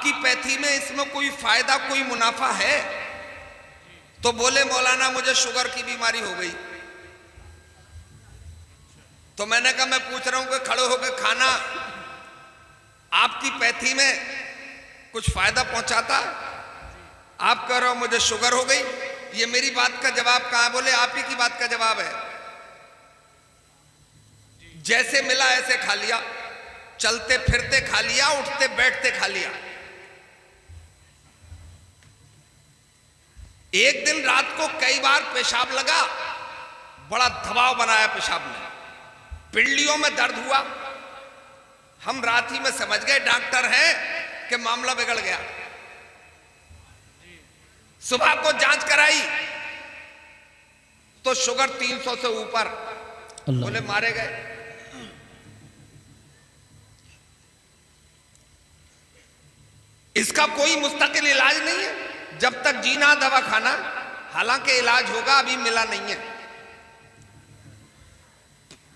आपकी पैथी में इसमें कोई फायदा, कोई मुनाफा है? तो बोले मौलाना मुझे शुगर की बीमारी हो गई। तो मैंने कहा मैं पूछ रहा हूं कि खड़े होकर खाना आपकी पैथी में कुछ फायदा पहुंचाता? आप कह रहे हो मुझे शुगर हो गई, ये मेरी बात का जवाब कहां? बोले आप ही की बात का जवाब है। जैसे मिला ऐसे खा लिया, चलते फिरते खा लिया, उठते बैठते खा लिया। एक दिन रात को कई बार पेशाब लगा, बड़ा दबाव बनाया पेशाब में, पिंडलियों में दर्द हुआ। हम रात ही में समझ गए डॉक्टर हैं कि मामला बिगड़ गया। सुबह को जांच कराई तो शुगर 300 से ऊपर। बोले मारे गए। इसका कोई मुस्तकिल इलाज नहीं है, जब तक जीना दवा खाना। हालांकि इलाज होगा, अभी मिला नहीं है,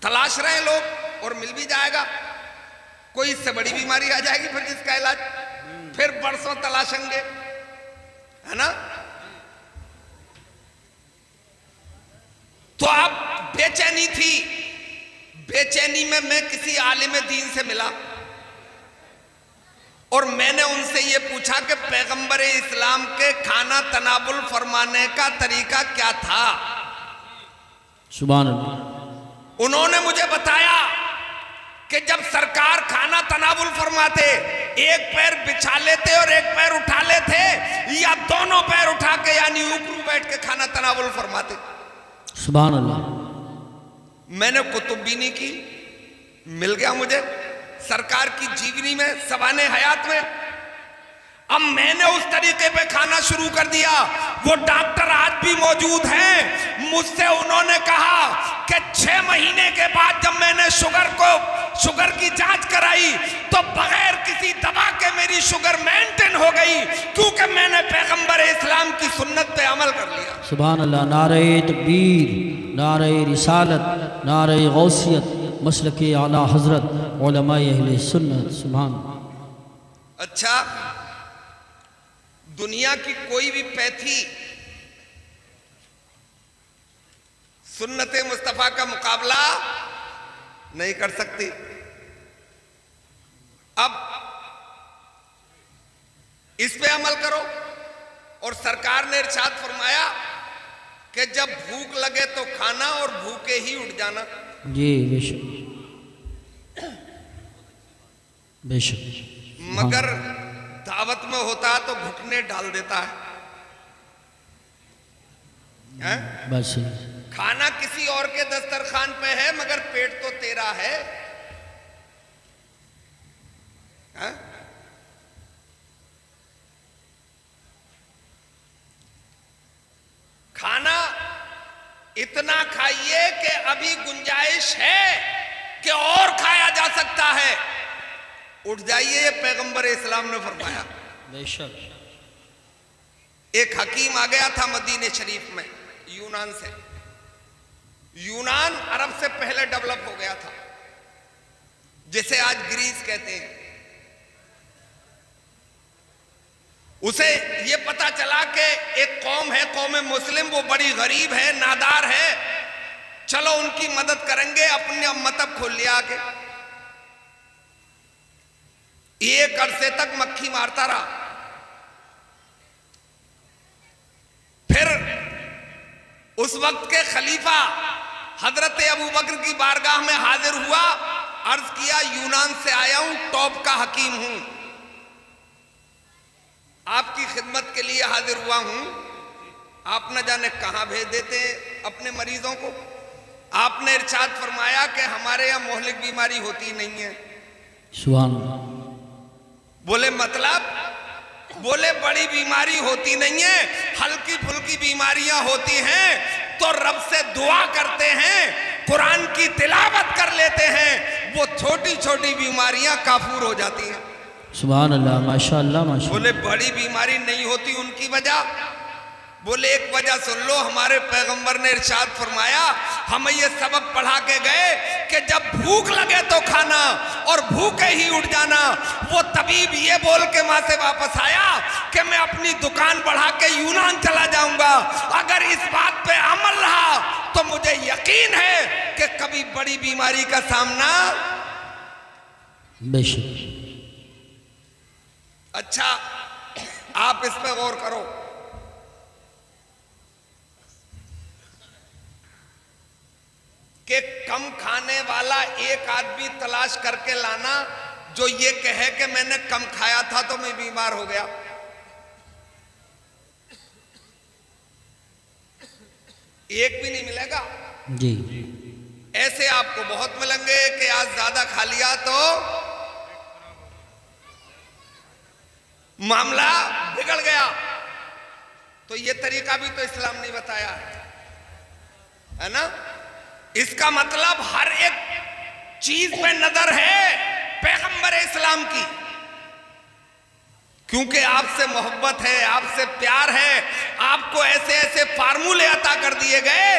तलाश रहे हैं लोग और मिल भी जाएगा। कोई इससे बड़ी बीमारी आ जाएगी फिर जिसका इलाज फिर बरसों तलाशेंगे, है ना? तो आप बेचैनी थी, बेचैनी में मैं किसी आलिम दीन से मिला और मैंने उनसे ये पूछा कि पैगंबर इस्लाम के खाना तनाबुल फरमाने का तरीका क्या था? सुभान अल्लाह। उन्होंने मुझे बताया कि जब सरकार खाना तनाबुल फरमाते, एक पैर बिछा लेते और एक पैर उठा लेते, या दोनों पैर उठा के यानी ऊपरू बैठ के खाना तनाबुल फरमाते। सुभान अल्लाह। मैंने कुतुबीनी की, मिल गया मुझे सरकार की जीवनी में, सवाने हयात में। अब मैंने उस तरीके पे खाना शुरू कर दिया। वो डॉक्टर आज भी मौजूद हैं। मुझसे उन्होंने कहा कि 6 महीने के बाद जब मैंने शुगर की जांच कराई तो बगैर किसी दवा के मेरी शुगर मेंटेन हो गई, क्योंकि मैंने पैगंबर इस्लाम की सुन्नत पे अमल कर लिया। सुभान अल्लाह। नारे तकबीर, नारे रिसालत, नारे गौसियत, मसलके आला हजरत, उलमाए अहले सुन्नत। सुभान। अच्छा, दुनिया की कोई भी पैथी सुन्नत मुस्तफा का मुकाबला नहीं कर सकती। अब इस पे अमल करो। और सरकार ने इरशाद फरमाया कि जब भूख लगे तो खाना और भूखे ही उठ जाना। जी बेशक बेशक। मगर दावत में होता तो घुटने डाल देता है? बस खाना किसी और के दस्तरखान पे है मगर पेट तो तेरा है। खाना इतना खाइए कि अभी गुंजाइश है कि और खाया जा सकता है। उठ जाइए, ये पैगंबर इस्लाम ने फरमाया। बेशक। एक हकीम आ गया था मदीने शरीफ में यूनान से। यूनान अरब से पहले डेवलप हो गया था, जिसे आज ग्रीस कहते हैं। उसे ये पता चला कि एक कौम है, कौम मुस्लिम, वो बड़ी गरीब है, नादार है, चलो उनकी मदद करेंगे। अपने मतब खोल लिया आके। एक अरसे तक मक्खी मारता रहा। फिर उस वक्त के खलीफा हजरत अबू बकर की बारगाह में हाजिर हुआ, अर्ज किया यूनान से आया हूं, टॉप का हकीम हूं, आपकी खिदमत के लिए हाजिर हुआ हूं। आप न जाने कहां भेज देते अपने मरीजों को। आपने इरशाद फरमाया कि हमारे यहां मोहलिक बीमारी होती नहीं है। सुभान। बोले मतलब? बोले बड़ी बीमारी होती नहीं है, हल्की फुल्की बीमारियां होती हैं, तो रब से दुआ करते हैं, कुरान की तिलावत कर लेते हैं, वो छोटी छोटी बीमारियां काफूर हो जाती हैं। सुभान अल्लाह, माशाअल्लाह माशाअल्लाह। बोले बड़ी बीमारी नहीं होती, उनकी वजह बोले एक वजह सुन लो, हमारे पैगंबर ने इरशाद फरमाया, हमें ये सबक पढ़ा के गए कि जब भूख लगे तो खाना और भूखे ही उठ जाना। वो तबीब ये बोल के वहां से वापस आया कि मैं अपनी दुकान बढ़ा के यूनान चला जाऊंगा। अगर इस बात पे अमल रहा तो मुझे यकीन है कि कभी बड़ी बीमारी का सामना। बेशक। अच्छा, आप इस पे गौर करो कि कम खाने वाला एक आदमी तलाश करके लाना जो ये कहे कि मैंने कम खाया था तो मैं बीमार हो गया। एक भी नहीं मिलेगा जी। ऐसे आपको बहुत मिलेंगे कि आज ज्यादा खा लिया तो मामला बिगड़ गया। तो ये तरीका भी तो इस्लाम नहीं बताया है ना। इसका मतलब हर एक चीज पे नजर है पैगंबर इस्लाम की, क्योंकि आपसे मोहब्बत है, आपसे प्यार है। आपको ऐसे ऐसे फार्मूले अता कर दिए गए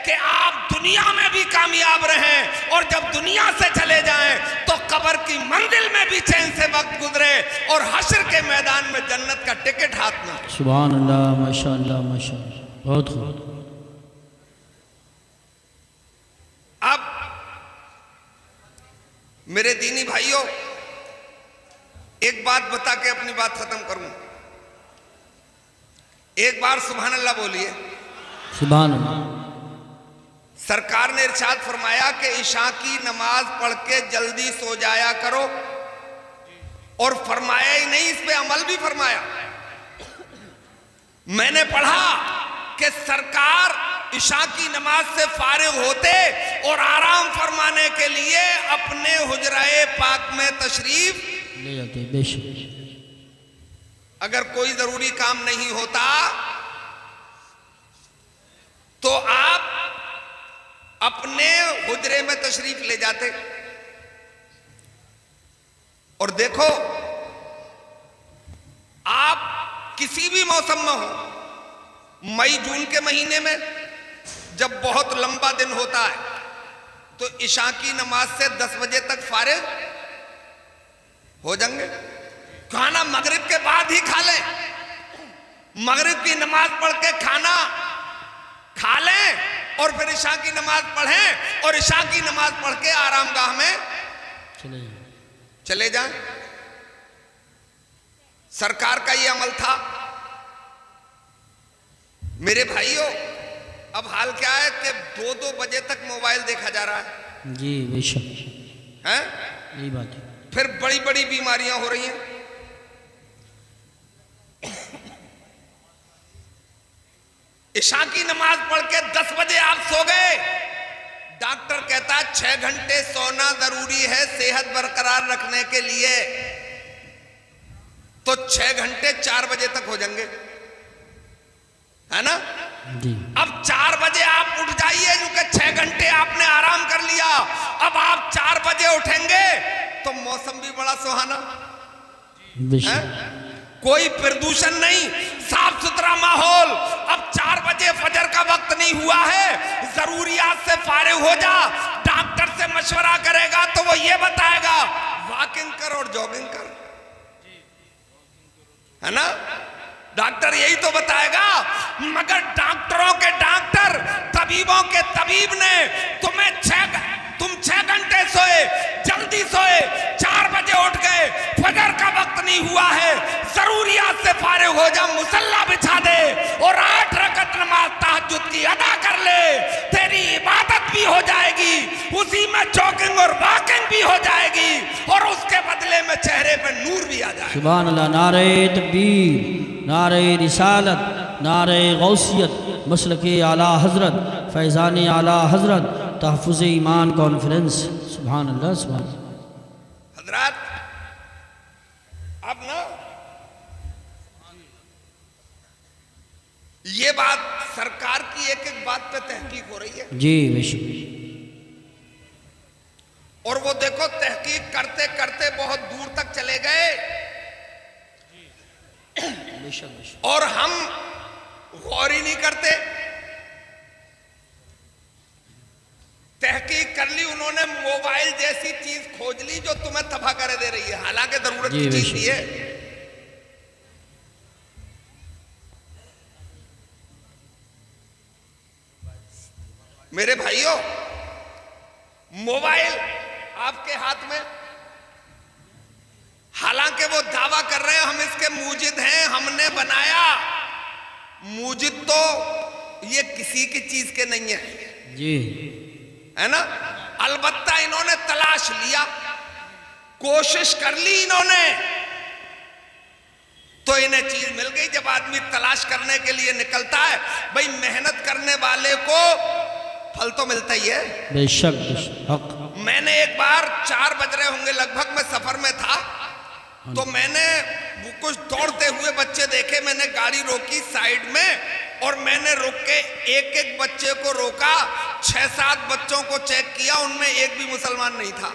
कि आप दुनिया में भी कामयाब रहें और जब दुनिया से चले जाएं तो कब्र की मंजिल में भी चैन से वक्त गुजरे और हश्र के मैदान में जन्नत का टिकट हाथ में। सुभान अल्लाह, माशाअल्लाह, माशाअल्लाह, बहुत खूब। अब मेरे दीनी भाइयों, एक बात बता के अपनी बात खत्म करूं। एक बार सुभान अल्लाह बोलिए। सुभान अल्लाह। सरकार ने इरशाद फरमाया कि इशा की नमाज पढ़ के जल्दी सो जाया करो, और फरमाया ही नहीं, इस पे अमल भी फरमाया। मैंने पढ़ा कि सरकार इशा की नमाज से फारिग होते और आराम फरमाने के लिए अपने हुजराए पाक में तशरीफ ले जाते। बेशक। अगर कोई जरूरी काम नहीं होता तो आप अपने हुजरे में तशरीफ ले जाते। और देखो, आप किसी भी मौसम में हो, मई जून के महीने में जब बहुत लंबा दिन होता है तो इशा की नमाज से 10 बजे तक फारिग हो जाएंगे। खाना मगरिब के बाद ही खा लें, मगरिब की नमाज पढ़ के खाना खा लें और फिर इशा की नमाज पढ़ें और इशा की नमाज पढ़ के आरामगाह में चले जाएं। सरकार का ये अमल था। मेरे भाइयों, अब हाल क्या है कि 2-2 बजे तक मोबाइल देखा जा रहा है। जी बेशक हैं? यही बात है। फिर बड़ी बड़ी बीमारियां हो रही हैं। इशा की नमाज पढ़ के 10 बजे आप सो गए, डॉक्टर कहता है 6 घंटे सोना जरूरी है सेहत बरकरार रखने के लिए, तो 6 घंटे 4 बजे तक हो जाएंगे, है ना जी। अब 4 बजे आप उठ जाइए, क्योंकि 6 घंटे आपने आराम कर लिया। अब आप 4 बजे उठेंगे तो मौसम भी बड़ा सुहाना है, कोई प्रदूषण नहीं, साफ सुथरा माहौल। अब 4 बजे फजर का वक्त नहीं हुआ है, जरूरियात से फारिग हो जा। डॉक्टर से मशवरा करेगा तो वो ये बताएगा वॉकिंग कर और जॉगिंग कर, है ना। डॉक्टर यही तो बताएगा, मगर डॉक्टरों के डॉक्टर, तबीबों के तबीब ने तुम 6 घंटे सोए, जल्दी सोए, 4 बजे उठ गए, फजर का वक्त नहीं हुआ है, जरूरियात से फारिग हो जा, मुसल्ला बिछा दे और 8 रकत नमाज तहज्जुद की अदा कर ले, तेरी इबादत भी हो जाएगी, उसी में जॉगिंग और वॉकिंग भी हो जाएगी और उसके बदले में चेहरे पर नूर भी आ जाएगा। सुभान अल्लाह। नारे तकबीर, नारे रिसालत, नारे गौसियत, मसलके आला हजरत, फैज़ान आला हजरत, तहफ़्फ़ुज़ ईमान कॉन्फ्रेंस। सुभान अल्लाह, सुभान। हजरत, अब ना ये बात सरकार की एक एक बात पे तहकीक हो रही है। जी बेशक। और वो देखो, तहकीक करते करते बहुत दूर तक चले गए बेशक। और हम गौर ही नहीं करते। तहकीक कर ली उन्होंने, मोबाइल जैसी चीज खोज ली जो तुम्हें तबाह करे दे रही है, हालांकि जरूरत की चीज नहीं है। मेरे भाइयों, मोबाइल आपके हाथ में, हालांकि वो दावा कर रहे हैं हम इसके मूजिद हैं, हमने बनाया। मूजिद तो ये किसी की चीज के नहीं है जी, है ना। अलबत्ता इन्होंने तलाश लिया, कोशिश कर ली इन्होंने, तो इन्हें चीज मिल गई। जब आदमी तलाश करने के लिए निकलता है, भाई मेहनत करने वाले को फल तो मिलता ही है। बेशक हक। मैंने एक बार 4 बज रहे होंगे लगभग, मैं सफर में था, तो मैंने कुछ दौड़ते हुए बच्चे देखे, मैंने गाड़ी रोकी साइड में और मैंने रुक के एक एक बच्चे को रोका, 6-7 बच्चों को चेक किया, उनमें एक भी मुसलमान नहीं था।